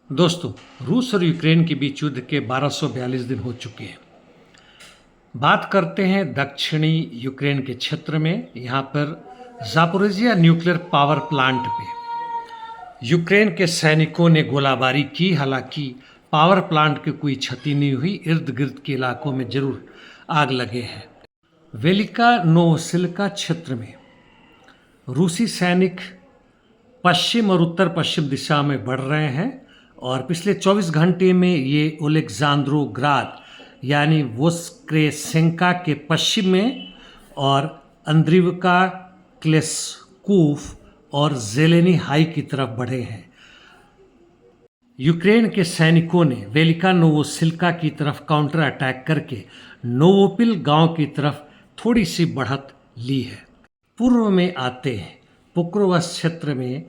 दोस्तों, रूस और यूक्रेन के बीच युद्ध के 1242 दिन हो चुके हैं। बात करते हैं दक्षिणी यूक्रेन के क्षेत्र में, यहाँ पर ज़ापोरिज़िया न्यूक्लियर पावर प्लांट पे यूक्रेन के सैनिकों ने गोलाबारी की। हालांकि पावर प्लांट की कोई क्षति नहीं हुई, इर्द गिर्द के इलाकों में जरूर आग लगे हैं। वेलिका नोवोसिल्का क्षेत्र में रूसी सैनिक पश्चिम और उत्तर पश्चिम दिशा में बढ़ रहे हैं और पिछले 24 घंटे में ये ओलेक्जांद्रोग्राद यानी वोस्क्रेसेंका के पश्चिम में और अंद्रिवका, क्लेस्कूफ और जेलेनी हाई की तरफ बढ़े हैं। यूक्रेन के सैनिकों ने वेलिका नोवोसिल्का की तरफ काउंटर अटैक करके नोवोपिल गांव की तरफ थोड़ी सी बढ़त ली है। पूर्व में आते हैं पोक्रोवस क्षेत्र में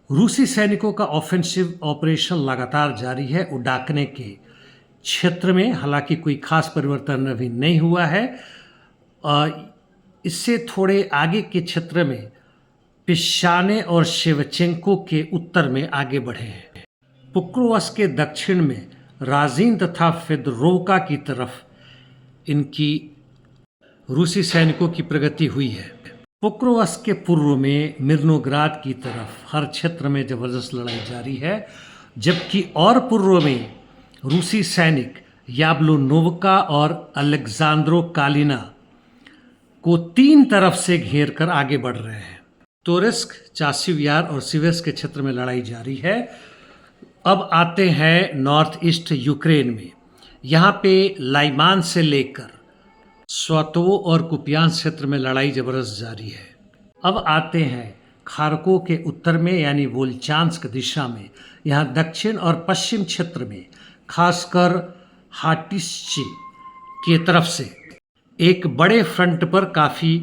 रूसी सैनिकों का ऑफेंसिव ऑपरेशन लगातार जारी है। उडाकने के क्षेत्र में हालांकि कोई खास परिवर्तन अभी नहीं हुआ है। इससे थोड़े आगे के क्षेत्र में पिशाने और शेवचेंको के उत्तर में आगे बढ़े हैं। पोक्रोवस के दक्षिण में राजीन तथा फेदरोवका की तरफ इनकी रूसी सैनिकों की प्रगति हुई है। पोक्रोवस के पूर्व में मिर्नोग्राद की तरफ हर क्षेत्र में जबरदस्त लड़ाई जारी है, जबकि और पूर्व में रूसी सैनिक याब्लोनोवका और अलेक्जांद्रो कालिना को तीन तरफ से घेर कर आगे बढ़ रहे हैं। तोरेस्क, चासिव यार और सिवेस के क्षेत्र में लड़ाई जारी है। अब आते हैं नॉर्थ ईस्ट यूक्रेन में। यहाँ पे लाइमान से लेकर स्वातोवो और कुपियांस क्षेत्र में लड़ाई जबरदस्त जारी है। अब आते हैं खार्को के उत्तर में यानी वोल्चांस्क दिशा में। यहाँ दक्षिण और पश्चिम क्षेत्र में खासकर हाटिस्ची की तरफ से एक बड़े फ्रंट पर काफ़ी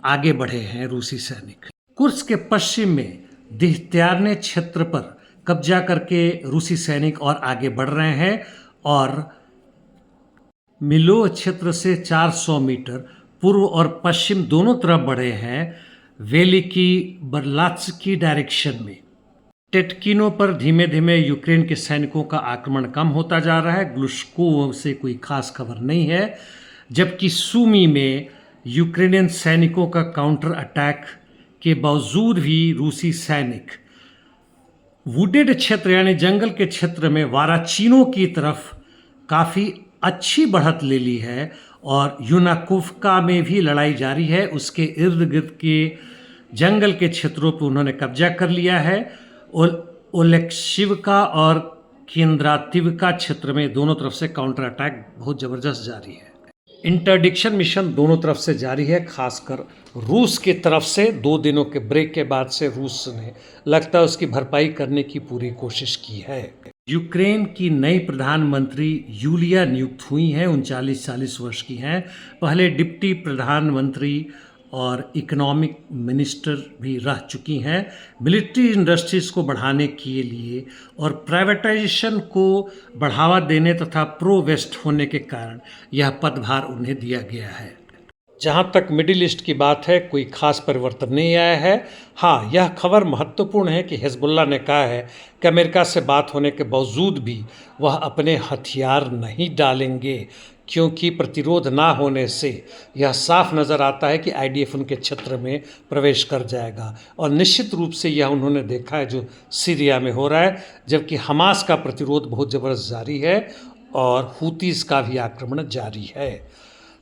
आगे बढ़े हैं रूसी सैनिक। कुर्स्क के पश्चिम में दिहत्यारने क्षेत्र पर कब्जा करके रूसी सैनिक और आगे बढ़ रहे हैं और मिलो क्षेत्र से 400 मीटर पूर्व और पश्चिम दोनों तरफ बढ़े हैं वेलिकी बर्लात्स्की डायरेक्शन में। टेटकिनो पर धीमे धीमे यूक्रेन के सैनिकों का आक्रमण कम होता जा रहा है। ग्लुश्कोव से कोई खास खबर नहीं है, जबकि सूमी में यूक्रेनियन सैनिकों का काउंटर अटैक के बावजूद भी रूसी सैनिक वुडेड क्षेत्र यानी जंगल के क्षेत्र में वाराचिनो की तरफ काफ़ी अच्छी बढ़त ले ली है और यूनाकोव्का में भी लड़ाई जारी है। उसके इर्द गिर्द के जंगल के क्षेत्रों पर उन्होंने कब्जा कर लिया है। ओलेक्शिवका और केंद्रातिवका क्षेत्र में दोनों तरफ से काउंटर अटैक बहुत ज़बरदस्त जारी है। इंटरडिक्शन मिशन दोनों तरफ से जारी है, खासकर रूस की तरफ से 2 दिनों के ब्रेक के बाद से रूस ने लगता है उसकी भरपाई करने की पूरी कोशिश की है। यूक्रेन की नई प्रधानमंत्री यूलिया नियुक्त हुई हैं, 39-40 वर्ष की हैं। पहले डिप्टी प्रधानमंत्री और इकोनॉमिक मिनिस्टर भी रह चुकी हैं। मिलिट्री इंडस्ट्रीज़ को बढ़ाने के लिए और प्राइवेटाइजेशन को बढ़ावा देने तथा प्रो वेस्ट होने के कारण यह पदभार उन्हें दिया गया है। जहाँ तक मिडिल ईस्ट की बात है, कोई खास परिवर्तन नहीं आया है। हाँ, यह खबर महत्वपूर्ण है कि हिजबुल्लाह ने कहा है कि अमेरिका से बात होने के बावजूद भी वह अपने हथियार नहीं डालेंगे, क्योंकि प्रतिरोध ना होने से यह साफ नज़र आता है कि आईडीएफ उनके क्षेत्र में प्रवेश कर जाएगा। और निश्चित रूप से यह उन्होंने देखा है जो सीरिया में हो रहा है, जबकि हमास का प्रतिरोध बहुत ज़बरदस्त जारी है और हूतीस का भी आक्रमण जारी है।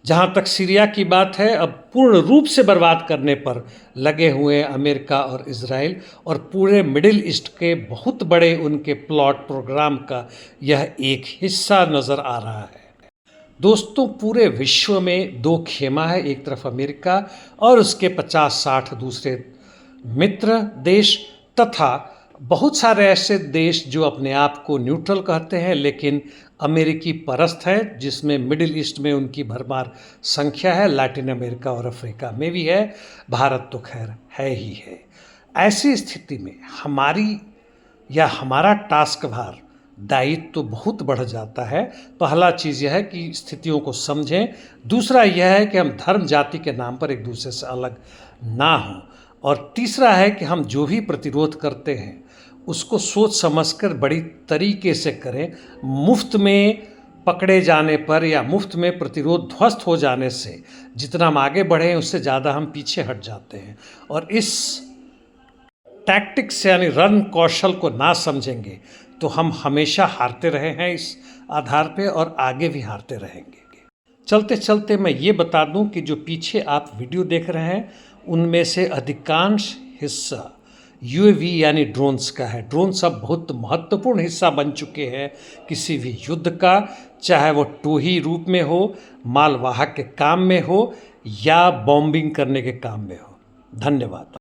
जहाँ तक सीरिया की बात है, अब पूर्ण रूप से बर्बाद करने पर लगे हुए अमेरिका और इजराइल और पूरे मिडिल ईस्ट के बहुत बड़े उनके प्लॉट प्रोग्राम का यह एक हिस्सा नज़र आ रहा है। दोस्तों, पूरे विश्व में 2 खेमा है, एक तरफ अमेरिका और उसके 50-60 दूसरे मित्र देश तथा बहुत सारे ऐसे देश जो अपने आप को न्यूट्रल कहते हैं लेकिन अमेरिकी परस्त है, जिसमें मिडिल ईस्ट में उनकी भरमार संख्या है। लैटिन अमेरिका और अफ्रीका में भी है, भारत तो खैर है ही है। ऐसी स्थिति में हमारा टास्क भार दायित्व तो बहुत बढ़ जाता है। पहला चीज़ यह है कि स्थितियों को समझें, दूसरा यह है कि हम धर्म जाति के नाम पर एक दूसरे से अलग ना हों, और तीसरा है कि हम जो भी प्रतिरोध करते हैं उसको सोच समझकर बड़ी तरीके से करें। मुफ्त में पकड़े जाने पर या मुफ्त में प्रतिरोध ध्वस्त हो जाने से जितना हम आगे बढ़े हैं उससे ज़्यादा हम पीछे हट जाते हैं, और इस टैक्टिक्स यानी रण कौशल को ना समझेंगे तो हम हमेशा हारते रहे हैं इस आधार पे, और आगे भी हारते रहेंगे। चलते चलते मैं ये बता दूं कि जो पीछे आप वीडियो देख रहे हैं उनमें से अधिकांश हिस्सा यूएवी यानी ड्रोन्स का है। ड्रोन्स अब बहुत महत्वपूर्ण हिस्सा बन चुके हैं किसी भी युद्ध का, चाहे वो टोही रूप में हो, मालवाहक के काम में हो, या बॉम्बिंग करने के काम में हो। धन्यवाद।